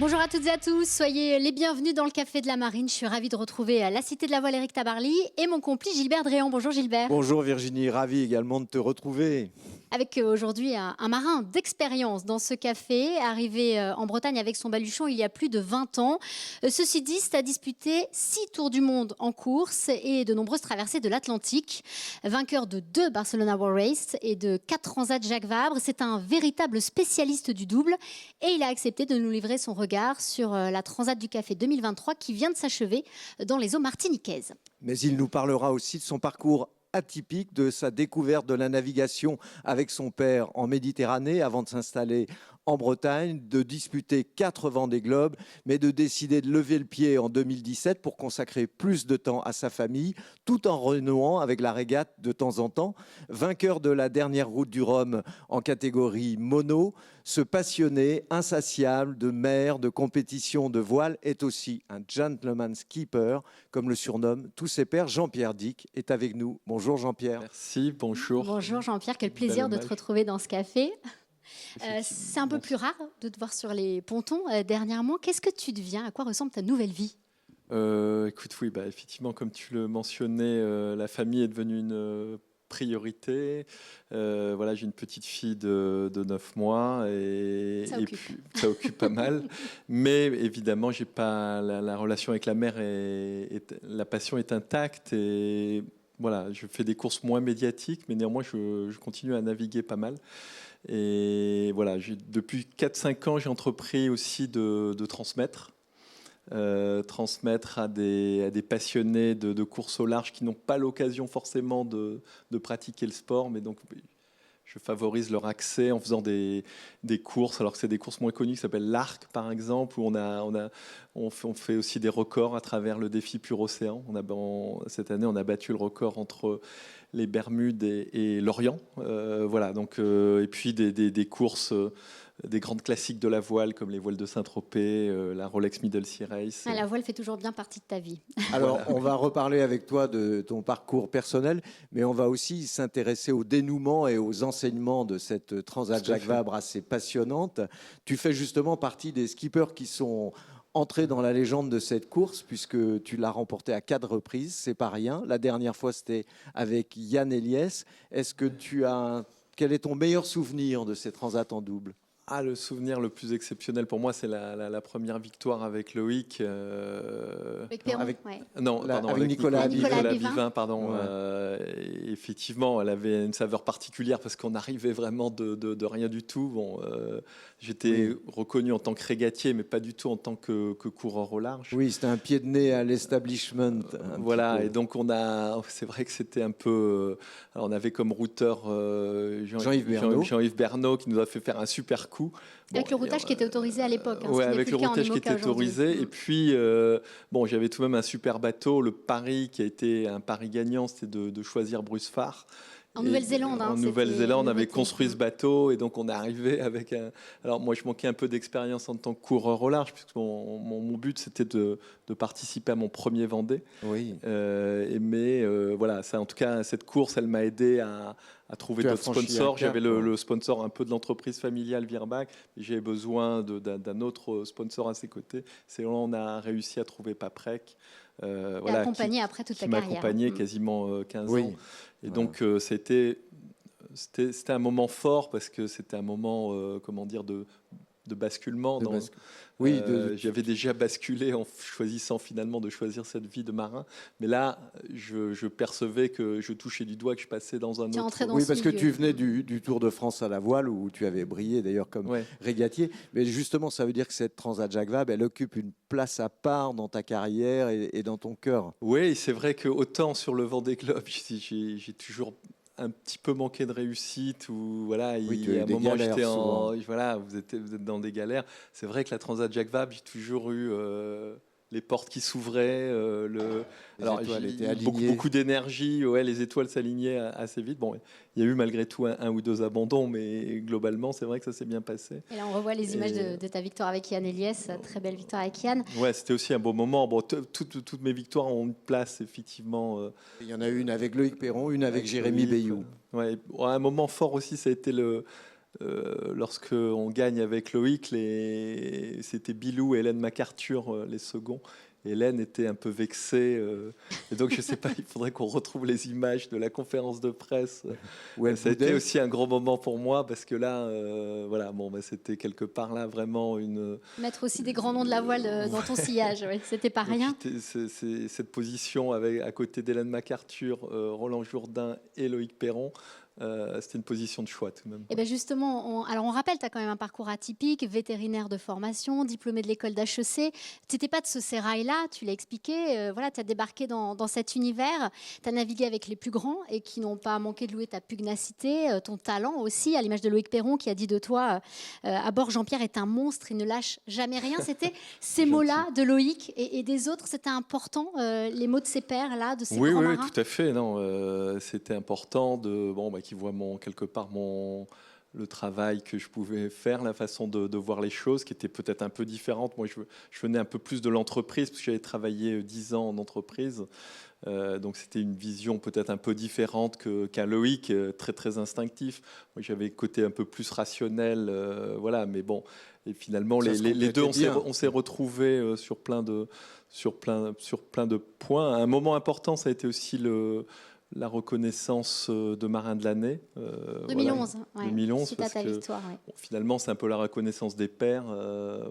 Bonjour à toutes et à tous, soyez les bienvenus dans le Café de la Marine. Je suis ravie de retrouver la Cité de la Voile Éric Tabarly et mon complice Gilbert Dréan. Bonjour Gilbert. Bonjour Virginie, ravi également de te retrouver. Avec aujourd'hui un marin d'expérience dans ce café, arrivé en Bretagne avec son baluchon il y a plus de 20 ans. Ceci dit, a disputé 6 tours du monde en course et de nombreuses traversées de l'Atlantique. Vainqueur de 2 Barcelona World Race et de 4 Transat Jacques Vabre, c'est un véritable spécialiste du double et il a accepté de nous livrer son regard sur la Transat du Café 2023 qui vient de s'achever dans les eaux martiniquaises. Mais il nous parlera aussi de son parcours atypique, de sa découverte de la navigation avec son père en Méditerranée avant de s'installer en Bretagne, de disputer 4 Vendée Globe, mais de décider de lever le pied en 2017 pour consacrer plus de temps à sa famille, tout en renouant avec la régate de temps en temps. Vainqueur de la dernière route du Rhum en catégorie mono, ce passionné insatiable de mer, de compétition, de voile est aussi un gentleman skipper, comme le surnomment tous ses pairs. Jean-Pierre Dick est avec nous. Bonjour Jean-Pierre. Merci, bonjour. Bonjour Jean-Pierre, quel plaisir de te retrouver dans ce café. C'est un peu plus rare de te voir sur les pontons dernièrement. Qu'est-ce que tu deviens? À quoi ressemble ta nouvelle vie? Écoute, oui, effectivement, comme tu le mentionnais, la famille est devenue une priorité. Voilà, j'ai une petite fille de 9 mois et puis, ça occupe pas mal. Mais évidemment, j'ai pas la relation avec la mère la passion est intacte et voilà, je fais des courses moins médiatiques, mais néanmoins, je continue à naviguer pas mal. Et voilà, depuis 4-5 ans, j'ai entrepris aussi de transmettre. Transmettre à des passionnés de course au large qui n'ont pas l'occasion forcément de pratiquer le sport, mais donc je favorise leur accès en faisant des courses, alors que c'est des courses moins connues qui s'appellent l'Arc par exemple, où on fait aussi des records à travers le défi Pur Océan. Cette année, on a battu le record entre les Bermudes et l'Orient. Voilà, donc, et puis des courses, des grandes classiques de la voile comme les voiles de Saint-Tropez, la Rolex Middle Sea Race. La voile fait toujours bien partie de ta vie. Alors, on va reparler avec toi de ton parcours personnel, mais on va aussi s'intéresser au dénouement et aux enseignements de cette Transat Jacques Vabre assez passionnante. Tu fais justement partie des skippers qui sont entrés dans la légende de cette course, puisque tu l'as remportée à 4 reprises, c'est pas rien. La dernière fois, c'était avec Yann Eliès. Quel est ton meilleur souvenir de ces transats en double ? Le souvenir le plus exceptionnel pour moi, c'est la première victoire avec Loïc. Avec Perron, avec Nicolas Bivin, pardon. Effectivement, elle avait une saveur particulière parce qu'on arrivait vraiment de rien du tout. J'étais reconnu en tant que régatier, mais pas du tout en tant que coureur au large. Oui, c'était un pied de nez à l'establishment. Et donc c'est vrai que c'était un peu... on avait comme routeur Jean-Yves Bernot qui nous a fait faire un super coup. Avec le routage qui était autorisé à l'époque. Avec le routage qui était autorisé. Et puis, j'avais tout de même un super bateau. Le pari qui a été un pari gagnant, c'était de choisir Bruce Farr. En Nouvelle-Zélande. En Nouvelle-Zélande, on avait construit ce bateau et donc on est arrivé avec un... Alors moi, je manquais un peu d'expérience en tant que coureur au large, puisque mon but, c'était de participer à mon premier Vendée. Oui. Voilà, ça, en tout cas, cette course, elle m'a aidé à trouver d'autres sponsors. J'avais le sponsor un peu de l'entreprise familiale Virbac. J'avais besoin d'un autre sponsor à ses côtés. C'est là où on a réussi à trouver Paprec. Accompagné après toute ta carrière. Qui m'a accompagné quasiment 15 ans. Et donc, c'était un moment fort parce que c'était un moment, de basculement. J'avais déjà basculé en choisissant finalement de choisir cette vie de marin. Mais là, je percevais que je touchais du doigt, que je passais dans un autre... Oui, parce que tu venais du Tour de France à la voile, où tu avais brillé d'ailleurs comme régatier. Mais justement, ça veut dire que cette Transat Jacques Vabre, elle occupe une place à part dans ta carrière et dans ton cœur. Oui, c'est vrai que autant sur le Vendée Globe, j'ai toujours un petit peu manqué de réussite ou voilà, à un moment j'étais vous êtes dans des galères. C'est vrai que la Transat Jacques Vabre, j'ai toujours eu les portes qui s'ouvraient, beaucoup d'énergie, les étoiles s'alignaient assez vite. Bon, il y a eu malgré tout un ou deux abandons, mais globalement, c'est vrai que ça s'est bien passé. Et là, on revoit les images de ta victoire avec Yann Eliès, très belle victoire avec Yann. Ouais, c'était aussi un beau moment. Bon, toutes mes victoires ont une place, effectivement. Il y en a une avec Loïc Perron, une avec Jérémy Bayou. Un moment fort aussi, ça a été lorsqu'on gagne avec Loïc, c'était Bilou et Hélène MacArthur, les seconds. Hélène était un peu vexée. Et donc, je ne sais pas, il faudrait qu'on retrouve les images de la conférence de presse. Ça a été aussi un gros moment pour moi parce que là, voilà, bon, c'était quelque part là vraiment une. Mettre aussi des grands noms de la voile dans ton sillage, ouais, c'était pas rien. C'est cette position à côté d'Hélène MacArthur, Roland Jourdain et Loïc Perron. C'était une position de choix tout de même. Et bien justement, on rappelle, tu as quand même un parcours atypique, vétérinaire de formation, diplômé de l'école d'HEC. Tu n'étais pas de ce sérail-là, tu l'as expliqué. Voilà, tu as débarqué dans cet univers. Tu as navigué avec les plus grands et qui n'ont pas manqué de louer ta pugnacité, ton talent aussi, à l'image de Loïc Perron qui a dit de toi, à bord, Jean-Pierre est un monstre, il ne lâche jamais rien. C'était ces mots-là de Loïc et des autres, c'était important, les mots de ces pères-là, de ces grands marins. Oui, tout à fait. Non, c'était important qui voit quelque part le travail que je pouvais faire, la façon de voir les choses, qui était peut-être un peu différente. Moi, je venais un peu plus de l'entreprise, parce que j'avais travaillé 10 ans en entreprise. Donc, c'était une vision peut-être un peu différente qu'un Loïc, très, très instinctif. Moi, j'avais côté un peu plus rationnel. Voilà, mais bon. Et finalement, les deux, on s'est retrouvés sur plein de points. Un moment important, ça a été aussi la reconnaissance de marin de l'année. 2011, voilà, 2011 suite à ta victoire. Ouais. Bon, finalement, c'est un peu la reconnaissance des pairs,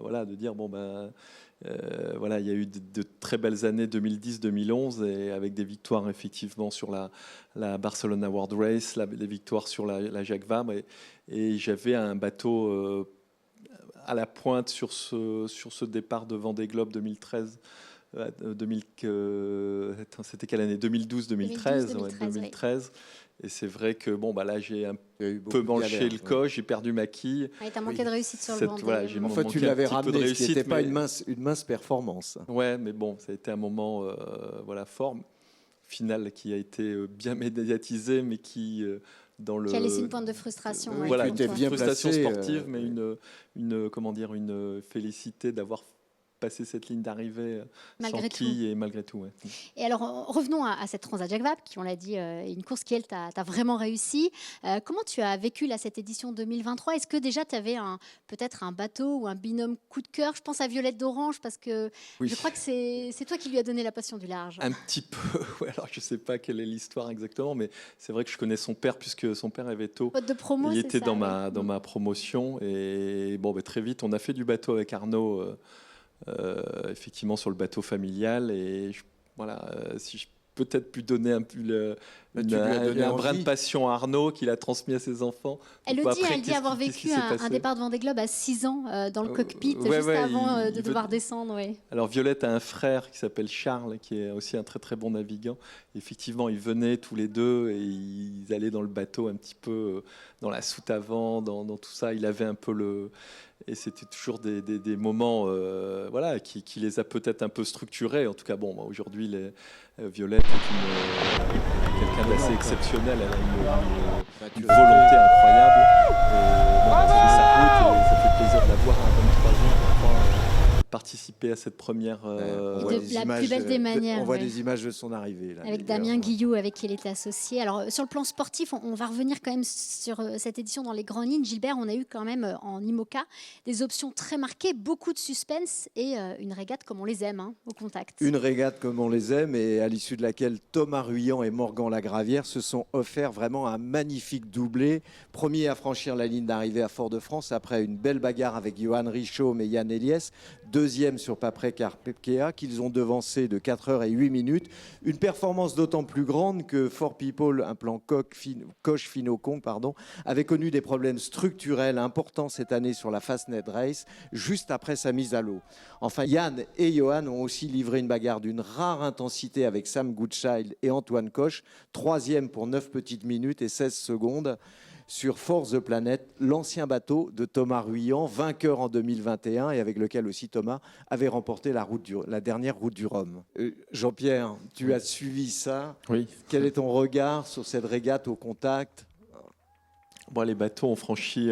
voilà, de dire voilà, il y a eu de très belles années 2010-2011 et avec des victoires effectivement sur la Barcelona World Race, des victoires sur la Jacques Vabre et j'avais un bateau à la pointe sur ce départ de Vendée Globe 2013. C'était quelle année? 2012-2013. 2013. Oui. Et c'est vrai que là, j'ai un peu manché le coche, j'ai perdu ma quille. Tu as manqué de réussite sur le Vendée. Voilà, en fait, tu l'avais ramené, ce qui n'était pas une mince performance. Ouais, mais bon, ça a été un moment fort, final, qui a été bien médiatisé, mais qui... qui a laissé une pointe de frustration. Voilà, une frustration sportive, mais une félicité d'avoir passé cette ligne d'arrivée sans quille et malgré tout. Ouais. Et alors, revenons à cette Transat Jacques Vabre, qui, on l'a dit, une course qui, elle, t'a vraiment réussi. Comment tu as vécu cette édition 2023 ? Est-ce que déjà, tu avais peut-être un bateau ou un binôme coup de cœur ? Je pense à Violette d'Orange, parce que je crois que c'est toi qui lui as donné la passion du large. Un petit peu, ouais, alors je ne sais pas quelle est l'histoire exactement, mais c'est vrai que je connais son père, puisque son père avait tôt. Pote de promo, il était dans ma promotion, et très vite, on a fait du bateau avec Arnaud, effectivement sur le bateau familial et si je peut-être pu donner un brin de passion à Arnaud qu'il a transmis à ses enfants. Elle dit avoir vécu un départ de Vendée Globe à 6 ans dans le cockpit juste avant de devoir descendre. Ouais. Alors Violette a un frère qui s'appelle Charles qui est aussi un très très bon navigant. Effectivement, ils venaient tous les deux et ils allaient dans le bateau un petit peu dans la soute avant, dans tout ça. Il avait un peu et c'était toujours des moments qui les a peut-être un peu structurés. En tout cas, aujourd'hui, Violette est quelqu'un d'assez exceptionnel. Elle a une volonté incroyable. Et, ça fait sa route et ça fait plaisir de la voir à 23 ans. Participer à cette première... la plus belle des manières. On voit des images de son arrivée. Là, avec Damien Guillou, avec qui elle était associée. Alors, sur le plan sportif, on va revenir quand même sur cette édition dans les grandes lignes. Gilbert, on a eu quand même en IMOCA des options très marquées, beaucoup de suspense et une régate comme on les aime, au contact. Une régate comme on les aime et à l'issue de laquelle Thomas Ruyant et Morgan Lagravière se sont offerts vraiment un magnifique doublé. Premier à franchir la ligne d'arrivée à Fort-de-France après une belle bagarre avec Johan Richaum et Yann Eliès. Deuxième sur Paprika Pekea, qu'ils ont devancé de 4 heures et 8 minutes. Une performance d'autant plus grande que Fort People, un plan Coche-Finocon, avait connu des problèmes structurels importants cette année sur la Fastnet Race, juste après sa mise à l'eau. Enfin, Yann et Johan ont aussi livré une bagarre d'une rare intensité avec Sam Goodchild et Antoine Coche, troisième pour 9 petites minutes et 16 secondes. Sur Force the Planet, l'ancien bateau de Thomas Ruyant, vainqueur en 2021 et avec lequel aussi Thomas avait remporté la dernière route du Rhum. Jean-Pierre, tu as suivi ça. Oui. Quel est ton regard sur cette régate au contact ? Les bateaux ont franchi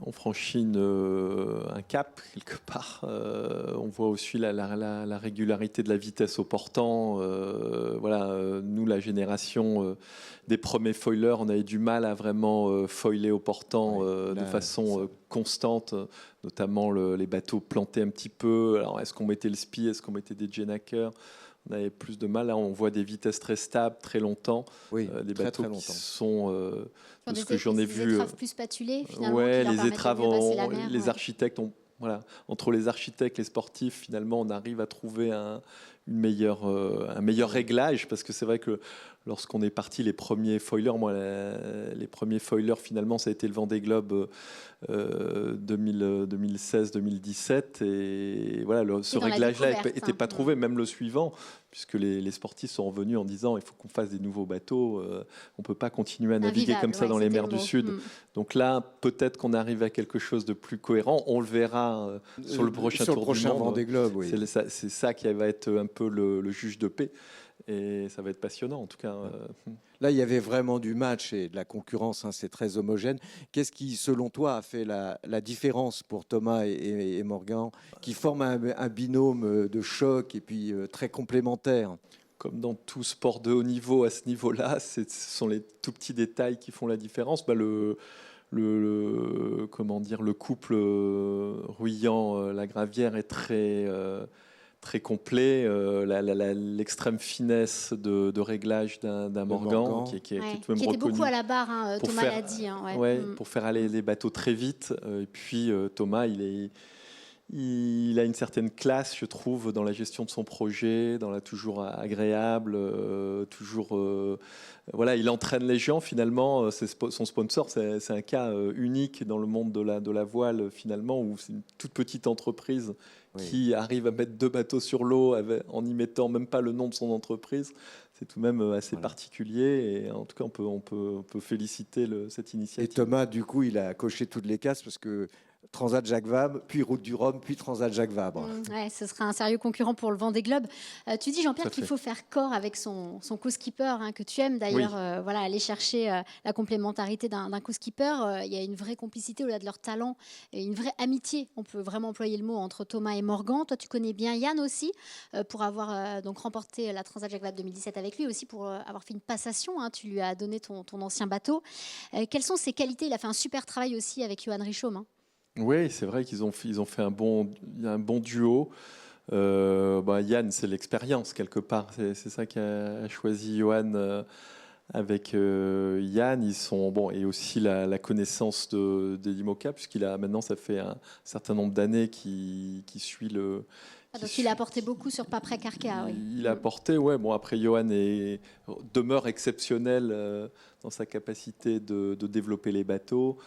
on franchit un cap quelque part. On voit aussi la régularité de la vitesse au portant. Nous, la génération des premiers foilers, on avait du mal à vraiment foiler au portant de façon constante, notamment les bateaux plantés un petit peu. Alors, est-ce qu'on mettait le spi, est-ce qu'on mettait des Jennaker? On avait plus de mal. Là, on voit des vitesses très stables, très longtemps. Des bateaux très qui sont, de ce que j'en ai vu, des étraves plus spatulées finalement. ouais, qui leur les permettent de étraves, mieux passer la mer, les ouais. architectes ont, voilà, entre les architectes, les sportifs, finalement, on arrive à trouver un meilleur réglage, parce que c'est vrai que lorsqu'on est parti, les premiers foilers, les premiers foilers, finalement, ça a été le Vendée Globe 2016-2017, et voilà, ce réglage-là n'était pas trouvé, même le suivant, puisque les sportifs sont revenus en disant il faut qu'on fasse des nouveaux bateaux, on ne peut pas continuer à naviguer comme ça dans les mers du Sud. Donc là, peut-être qu'on arrive à quelque chose de plus cohérent. On le verra sur le prochain Tour du Monde. Vendée Globe, oui. C'est ça qui va être un peu le juge de paix. Et ça va être passionnant, en tout cas. Là, il y avait vraiment du match et de la concurrence, hein, c'est très homogène. Qu'est-ce qui, selon toi, a fait la différence pour Thomas et Morgan, qui forment un binôme de choc et puis très complémentaire? Comme dans tout sport de haut niveau, à ce niveau-là, ce sont les tout petits détails qui font la différence. Comment dire, le couple Ruyant-Lagravière est très complet. L'extrême finesse de réglage d'un Morgan, qui est même qui était reconnu beaucoup à la barre, hein, Thomas l'a dit. Pour faire aller les bateaux très vite. Et puis Thomas, il a une certaine classe, je trouve, dans la gestion de son projet, dans la toujours agréable, voilà, il entraîne les gens finalement. Son sponsor, c'est un cas unique dans le monde de la voile finalement, où c'est une toute petite entreprise qui arrive à mettre 2 bateaux sur l'eau en n'y mettant même pas le nom de son entreprise. C'est tout de même assez particulier, et en tout cas on peut féliciter cette initiative. Et Thomas, du coup, il a coché toutes les cases, parce que Transat Jacques Vabre, puis Route du Rhum, puis Transat Jacques Vabre. Ce sera un sérieux concurrent pour le Vendée Globe. Tu dis, Jean-Pierre, qu'il faut faire corps avec son co-skipper, hein, que tu aimes d'ailleurs, aller chercher la complémentarité d'un co-skipper. Il y a une vraie complicité au-delà de leur talent, et une vraie amitié, on peut vraiment employer le mot, entre Thomas et Morgan. Toi, tu connais bien Yann aussi, pour avoir donc remporté la Transat Jacques Vabre 2017 avec lui, aussi pour avoir fait une passation, hein, tu lui as donné ton ancien bateau. Quelles sont ses qualités? Il a fait un super travail aussi avec Johan Richomme, hein. Oui, c'est vrai qu'ils ont fait un bon duo. Yann, c'est l'expérience quelque part. C'est ça qu'a choisi Johan avec Yann. Ils sont et aussi la connaissance d'Elimoca, maintenant ça fait un certain nombre d'années qu'il suit le. Donc il a apporté beaucoup sur Paprec Arkea. Oui. Il a apporté, après Johan demeure exceptionnel dans sa capacité de développer les bateaux.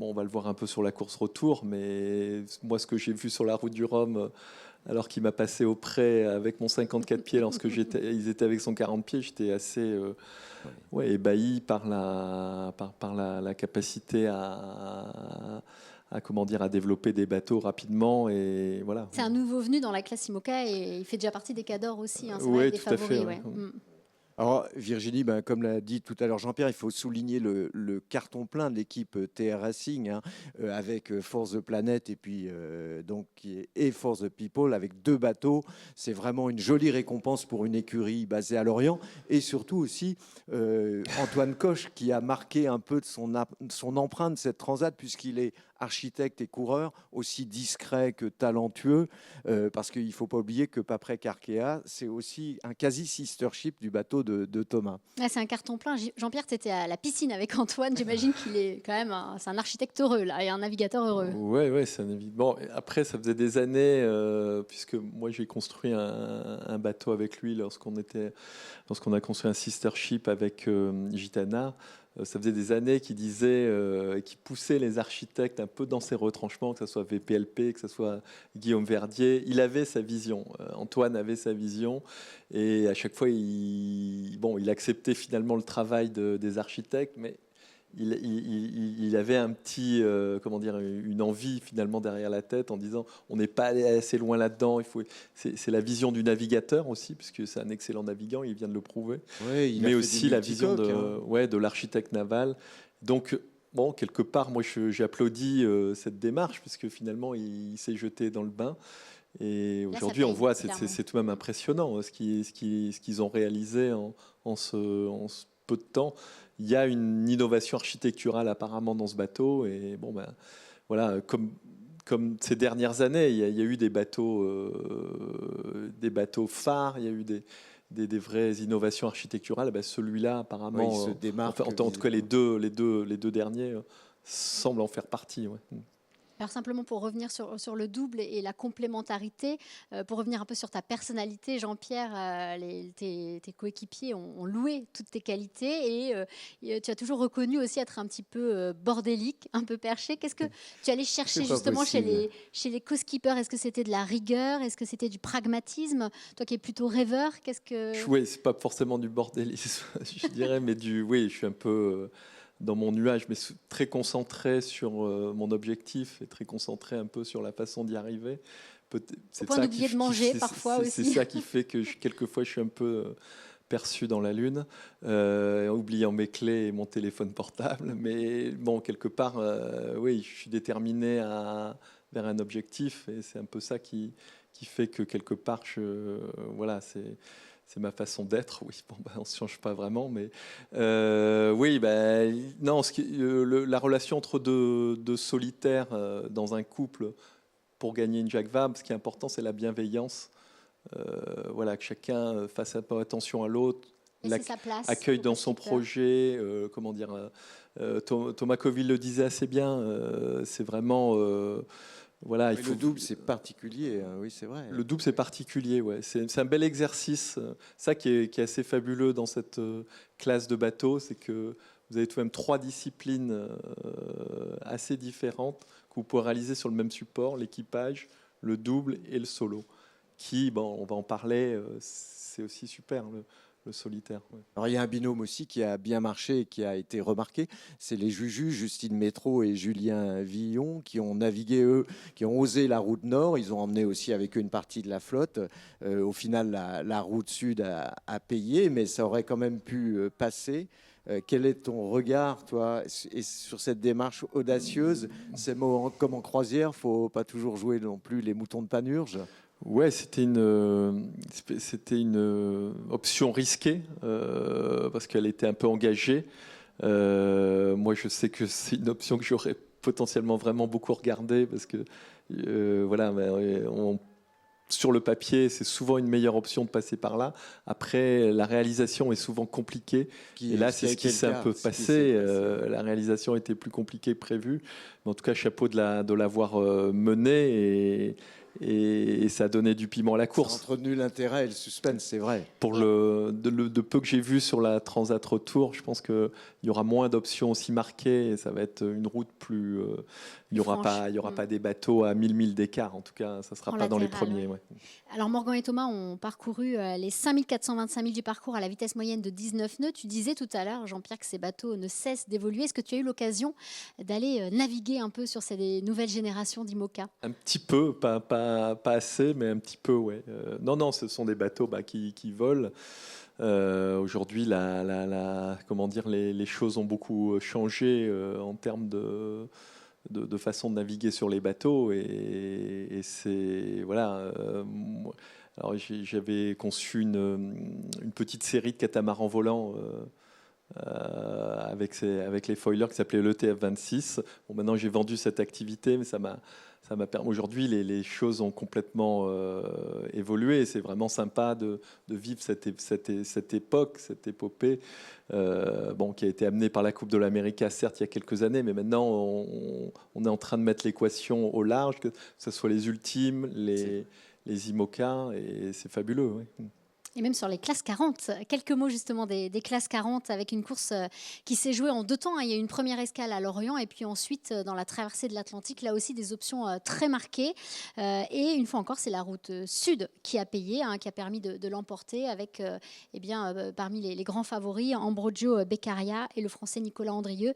On va le voir un peu sur la course retour, mais moi, ce que j'ai vu sur la route du Rhum, alors qu'il m'a passé au près avec mon 54 pieds, ils étaient avec son 40 pieds, j'étais assez ébahi par la capacité à développer des bateaux rapidement, et voilà. C'est un nouveau venu dans la classe IMOCA, et il fait déjà partie des cadors aussi. Hein, oui, des tout à favoris, fait. Alors Virginie, comme l'a dit tout à l'heure Jean-Pierre, il faut souligner le carton plein de l'équipe TR Racing, hein, avec Force the Planet et puis Force the People, avec 2 bateaux. C'est vraiment une jolie récompense pour une écurie basée à Lorient, et surtout aussi Antoine Coche, qui a marqué un peu de son empreinte cette Transat, puisqu'il est architecte et coureur, aussi discret que talentueux, parce qu'il ne faut pas oublier que Paprec Arkea, c'est aussi un quasi-sistership du bateau de Thomas. C'est un carton plein. Jean-Pierre, tu étais à la piscine avec Antoine. J'imagine qu'il est quand même c'est un architecte heureux là, et un navigateur heureux. Oui, c'est un évident. Après, ça faisait des années, puisque moi j'ai construit un bateau avec lui lorsqu'on a construit un sistership avec Gitana. Ça faisait des années qu'il disait, qu'il poussait les architectes un peu dans ses retranchements, que ce soit VPLP, que ce soit Guillaume Verdier. Il avait sa vision. Antoine avait sa vision. Et à chaque fois, il acceptait finalement le travail des architectes, mais il avait un petit, une envie finalement derrière la tête, en disant on n'est pas allé assez loin là-dedans. C'est la vision du navigateur aussi, puisque c'est un excellent navigant, il vient de le prouver. Oui, mais aussi la vision de l'architecte naval. Donc bon, quelque part, moi, j'applaudis cette démarche, puisque finalement, il s'est jeté dans le bain. Et Là, ça aujourd'hui, on paye, voit, clairement. c'est tout de même impressionnant ce qu'ils ont réalisé en ce peu de temps. Il y a une innovation architecturale apparemment dans ce bateau. Et bon, ben, voilà, comme ces dernières années, il y a eu des bateaux phares, il y a eu des vraies innovations architecturales. Ben, celui-là, Ouais, il apparemment, se démarque en tout cas, visiblement. les deux derniers semblent en faire partie. Ouais. Alors simplement pour revenir sur le double et la complémentarité, pour revenir un peu sur ta personnalité, Jean-Pierre, tes coéquipiers ont loué toutes tes qualités et tu as toujours reconnu aussi être un petit peu bordélique, un peu perché. Qu'est-ce que tu allais chercher C'est pas justement possible. chez les co-skippers? Est-ce que c'était de la rigueur? Est-ce que c'était du pragmatisme? Toi qui es plutôt rêveur, qu'est-ce que... Oui, c'est pas forcément du bordélisme, je dirais, mais oui, je suis un peu dans mon nuage, mais très concentré sur mon objectif et très concentré un peu sur la façon d'y arriver. Au point d'oublier de manger parfois C'est aussi. ça qui fait que quelquefois je suis un peu perçu dans la lune, oubliant mes clés et mon téléphone portable. Mais bon, quelque part, oui, je suis déterminé vers un objectif et c'est un peu ça qui fait que quelque part, voilà, c'est ma façon d'être. Oui, bon, ben, on ne se change pas vraiment, mais oui, ben, non, la relation entre deux solitaires dans un couple pour gagner une Jacques Vabre, ce qui est important, c'est la bienveillance. Voilà, que chacun fasse un peu attention à l'autre, Laisser sa place accueille au dans son co-skipper. projet. Comment dire, Thomas Coville le disait assez bien. C'est vraiment, voilà, il Mais faut. le double, c'est particulier, hein, oui, c'est vrai. Le double, c'est particulier, ouais. C'est un bel exercice. Ça qui est assez fabuleux dans cette classe de bateau, c'est que vous avez tout de même 3 disciplines assez différentes que vous pouvez réaliser sur le même support, l'équipage, le double et le solo. Qui, bon, on va en parler, c'est aussi super, le solitaire. Ouais. Alors, il y a un binôme aussi qui a bien marché et qui a été remarqué. C'est les Juju, Justine Métro et Julien Villon, qui ont navigué, eux, qui ont osé la route nord. Ils ont emmené aussi avec eux une partie de la flotte. Au final, la route sud a payé, mais ça aurait quand même pu passer. Quel est ton regard, toi, sur cette démarche audacieuse? C'est comme en croisière, il ne faut pas toujours jouer non plus les moutons de Panurge. Ouais, c'était une option risquée parce qu'elle était un peu engagée. Moi, je sais que c'est une option que j'aurais potentiellement vraiment beaucoup regardée parce que voilà, sur le papier, c'est souvent une meilleure option de passer par là. Après, la réalisation est souvent compliquée. Et là, c'est ce qui s'est un peu passé. La réalisation était plus compliquée que prévu. Mais en tout cas, chapeau de l'avoir menée et ça a donné du piment à la course. Ça a entretenu l'intérêt et le suspense, c'est vrai. Pour de peu que j'ai vu sur la Transat Retour, je pense qu'il y aura moins d'options aussi marquées et ça va être une route plus. Il n'y aura pas des bateaux à 1000 milles d'écart. En tout cas, ça ne sera pas dans les premiers. Ouais. Alors, Morgan et Thomas ont parcouru les 5425 milles du parcours à la vitesse moyenne de 19 nœuds. Tu disais tout à l'heure, Jean-Pierre, que ces bateaux ne cessent d'évoluer. Est-ce que tu as eu l'occasion d'aller naviguer un peu sur ces nouvelles générations d'IMOCA? Un petit peu, pas assez, mais un petit peu, ouais. Non, ce sont des bateaux qui volent. Aujourd'hui, comment dire, les choses ont beaucoup changé en termes de façon de naviguer sur les bateaux et c'est voilà. Alors j'avais conçu une petite série de catamarans volants avec les foilers qui s'appelait l'ETF 26. Bon, maintenant j'ai vendu cette activité, mais ça m'a permis. Aujourd'hui, les choses ont complètement évolué. C'est vraiment sympa de vivre cette époque, cette épopée, qui a été amenée par la Coupe de l'Amérique, certes, il y a quelques années, mais maintenant, on est en train de mettre l'équation au large, que ce soit les ultimes, les IMOCA, et c'est fabuleux. Oui. Et même sur les classes 40, quelques mots justement des classes 40 avec une course qui s'est jouée en 2 temps. Il y a eu une première escale à Lorient et puis ensuite dans la traversée de l'Atlantique, là aussi des options très marquées. Et une fois encore, c'est la route sud qui a payé, qui a permis de l'emporter avec parmi les grands favoris, Ambrogio Beccaria et le Français Nicolas Andrieux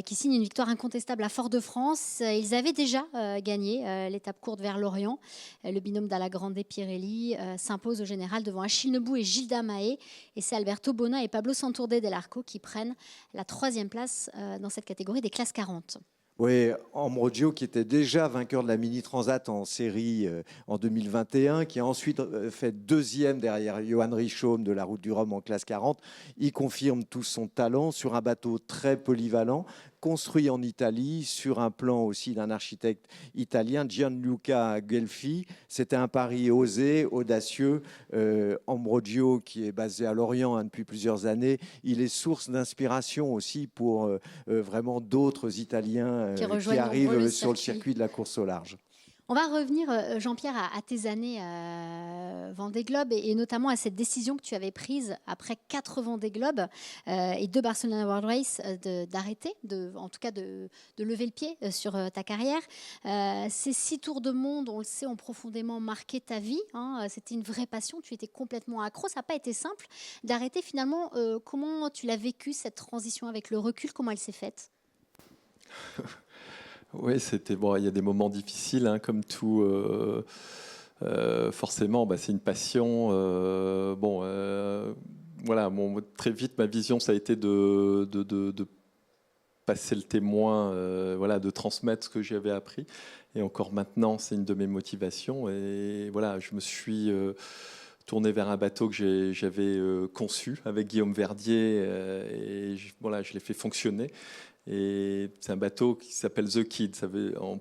qui signent une victoire incontestable à Fort-de-France. Ils avaient déjà gagné l'étape courte vers Lorient. Le binôme d'Alagrande Pirelli s'impose au général devant Achille Achille Nebou et Gilda Mahé. Et c'est Alberto Bona et Pablo Santourde del Arco qui prennent la 3e place dans cette catégorie des classes 40. Oui, Ambrogio qui était déjà vainqueur de la Mini Transat en série en 2021, qui a ensuite fait 2e derrière Johan Richomme de la Route du Rhum en classe 40. Il confirme tout son talent sur un bateau très polyvalent, construit en Italie, sur un plan aussi d'un architecte italien, Gianluca Guelfi. C'était un pari osé, audacieux. Ambrogio, qui est basé à Lorient depuis plusieurs années, il est source d'inspiration aussi pour vraiment d'autres Italiens qui arrivent sur le circuit de la course au large. On va revenir, Jean-Pierre, à tes années Vendée Globe et notamment à cette décision que tu avais prise après 4 Vendée Globe et 2 Barcelona World Race d'arrêter, en tout cas de lever le pied sur ta carrière. Ces 6 tours de monde, on le sait, ont profondément marqué ta vie. Hein. C'était une vraie passion, tu étais complètement accro. Ça n'a pas été simple d'arrêter finalement. Comment tu l'as vécu, cette transition avec le recul? Comment elle s'est faite? Oui, c'était bon. Il y a des moments difficiles, hein, comme tout. Forcément, c'est une passion. Voilà. Bon, très vite, ma vision, ça a été de passer le témoin, voilà, de transmettre ce que j'avais appris. Et encore maintenant, c'est une de mes motivations. Et voilà, je me suis tourné vers un bateau que j'avais conçu avec Guillaume Verdier, et voilà, je l'ai fait fonctionner. Et c'est un bateau qui s'appelle The Kid.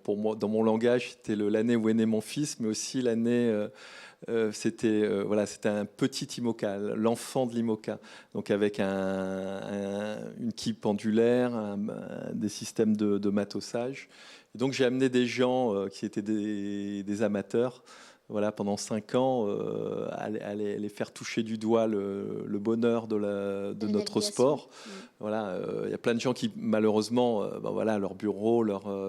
Pour moi, dans mon langage, c'était l'année où est né mon fils, mais aussi l'année, c'était un petit IMOCA, l'enfant de l'IMOCA. Donc avec une quille pendulaire, des systèmes de matossage. Et donc j'ai amené des gens qui étaient des amateurs. Voilà, pendant 5 ans, à les faire toucher du doigt le bonheur de notre sport. Voilà, y a plein de gens qui, malheureusement, voilà, leur bureau,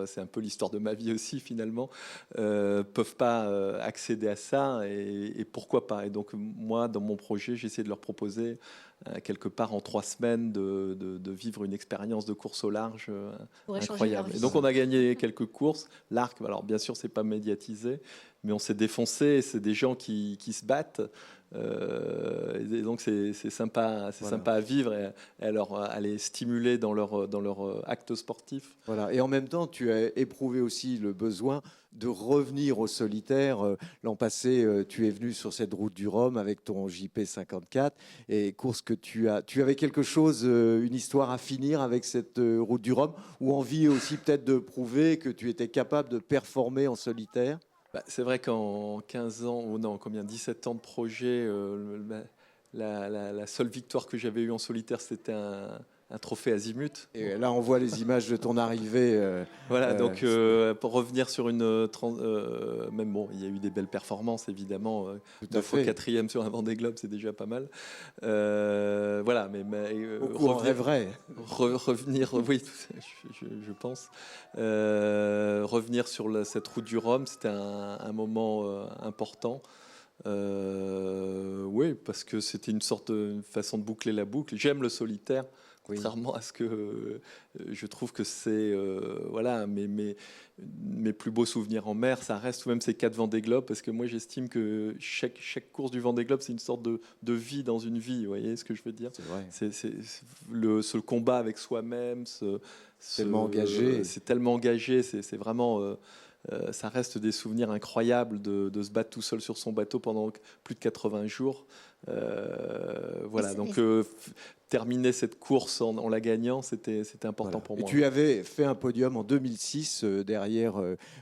c'est un peu l'histoire de ma vie aussi, finalement, peuvent pas accéder à ça. Et pourquoi pas? Et donc, moi, dans mon projet, j'essaie de leur proposer, quelque part en 3 semaines, de vivre une expérience de course au large incroyable. Et donc, on a gagné quelques courses. L'arc, alors bien sûr, c'est pas médiatisé, mais on s'est défoncé. C'est des gens qui se battent. Et donc c'est sympa, sympa à vivre et à les stimuler dans leur acte sportif. Voilà. Et en même temps, tu as éprouvé aussi le besoin de revenir au solitaire. L'an passé, tu es venu sur cette route du Rhum avec ton JP 54 et course que tu avais quelque chose, une histoire à finir avec cette route du Rhum, ou envie aussi peut-être de prouver que tu étais capable de performer en solitaire. C'est vrai qu'en 15 ans, ou non, 17 ans de projet, la seule victoire que j'avais eue en solitaire, c'était un trophée Azimut. Et là, on voit les images de ton arrivée. Voilà, donc pour revenir sur même bon, il y a eu des belles performances, évidemment. 2 fois 4e sur un Vendée Globe, c'est déjà pas mal. Voilà, mais on rêverait. Revenir, oui, je pense. Revenir sur cette route du Rhum, c'était un moment important. Oui, parce que c'était une façon de boucler la boucle. J'aime le solitaire. Contrairement à ce que je trouve que c'est voilà, mes plus beaux souvenirs en mer, ça reste tout de même ces 4 Vendée Globe, parce que moi j'estime que chaque course du Vendée Globe, c'est une sorte de vie dans une vie. Vous voyez ce que je veux dire? C'est ce combat avec soi-même, tellement engagé. C'est tellement engagé, c'est vraiment. Ça reste des souvenirs incroyables de se battre tout seul sur son bateau pendant plus de 80 jours. Voilà, donc terminer cette course en la gagnant, c'était important pour moi. Et tu avais fait un podium en 2006 derrière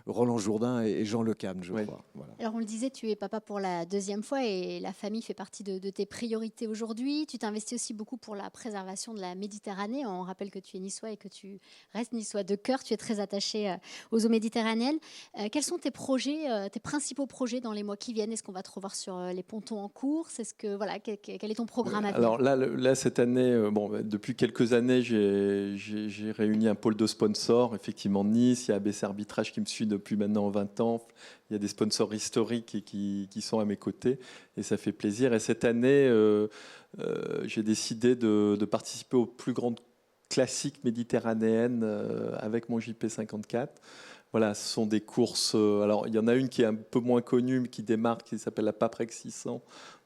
Roland Jourdain et Jean Le Cam, je crois. Voilà. Alors on le disait, tu es papa pour la 2e fois et la famille fait partie de tes priorités aujourd'hui. Tu t'investis aussi beaucoup pour la préservation de la Méditerranée. On rappelle que tu es niçois et que tu restes niçois de cœur. Tu es très attaché aux eaux méditerranéennes. Quels sont tes projets, tes principaux projets dans les mois qui viennent? Est-ce qu'on va te revoir sur les pontons en course? Est-ce que voilà, quel est ton programme à venir? Alors là, cette année, depuis quelques années, j'ai réuni un pôle de sponsors, effectivement Nice, il y a ABC Arbitrage qui me suit depuis maintenant 20 ans, il y a des sponsors historiques qui sont à mes côtés et ça fait plaisir. Et cette année, j'ai décidé de participer aux plus grandes classiques méditerranéennes avec mon JP 54. Voilà, ce sont des courses. Alors, il y en a une qui est un peu moins connue, mais qui démarre, qui s'appelle la Paprec 600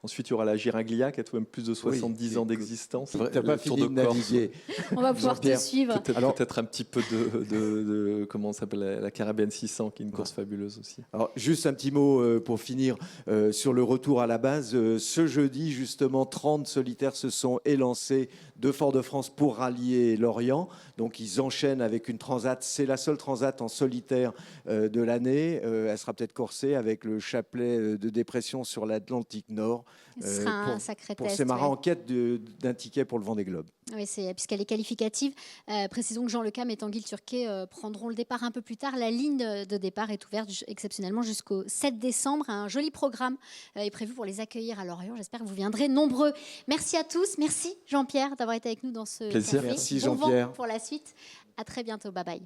Ensuite, il y aura la Giraglia qui a tout de même plus de 70 ans écoute, d'existence. Tu n'as pas fini de naviguer. On va pouvoir te Jean-Pierre, suivre. Peut-être un petit peu de comment ça s'appelle, la Caribbean 600, qui est une course fabuleuse aussi. Alors, juste un petit mot pour finir sur le retour à la base. Ce jeudi, justement, 30 solitaires se sont élancés de Fort-de-France pour rallier l'Orient. Donc, ils enchaînent avec une transat. C'est la seule transat en solitaire de l'année. Elle sera peut-être corsée avec le chapelet de dépression sur l'Atlantique Nord. Ce sera un sacré pour test. ces marins Ouais. en quête d'un ticket pour le Vendée Globe. Oui, puisqu'elle est qualificative. Précisons que Jean Lecam et Tanguy Turquet prendront le départ un peu plus tard. La ligne de départ est ouverte exceptionnellement jusqu'au 7 décembre. Un joli programme est prévu pour les accueillir à Lorient. J'espère que vous viendrez nombreux. Merci à tous. Merci Jean-Pierre d'avoir été avec nous dans ce Plaisir. café. Merci Bon vent Jean-Pierre. pour la suite. À très bientôt. Bye bye.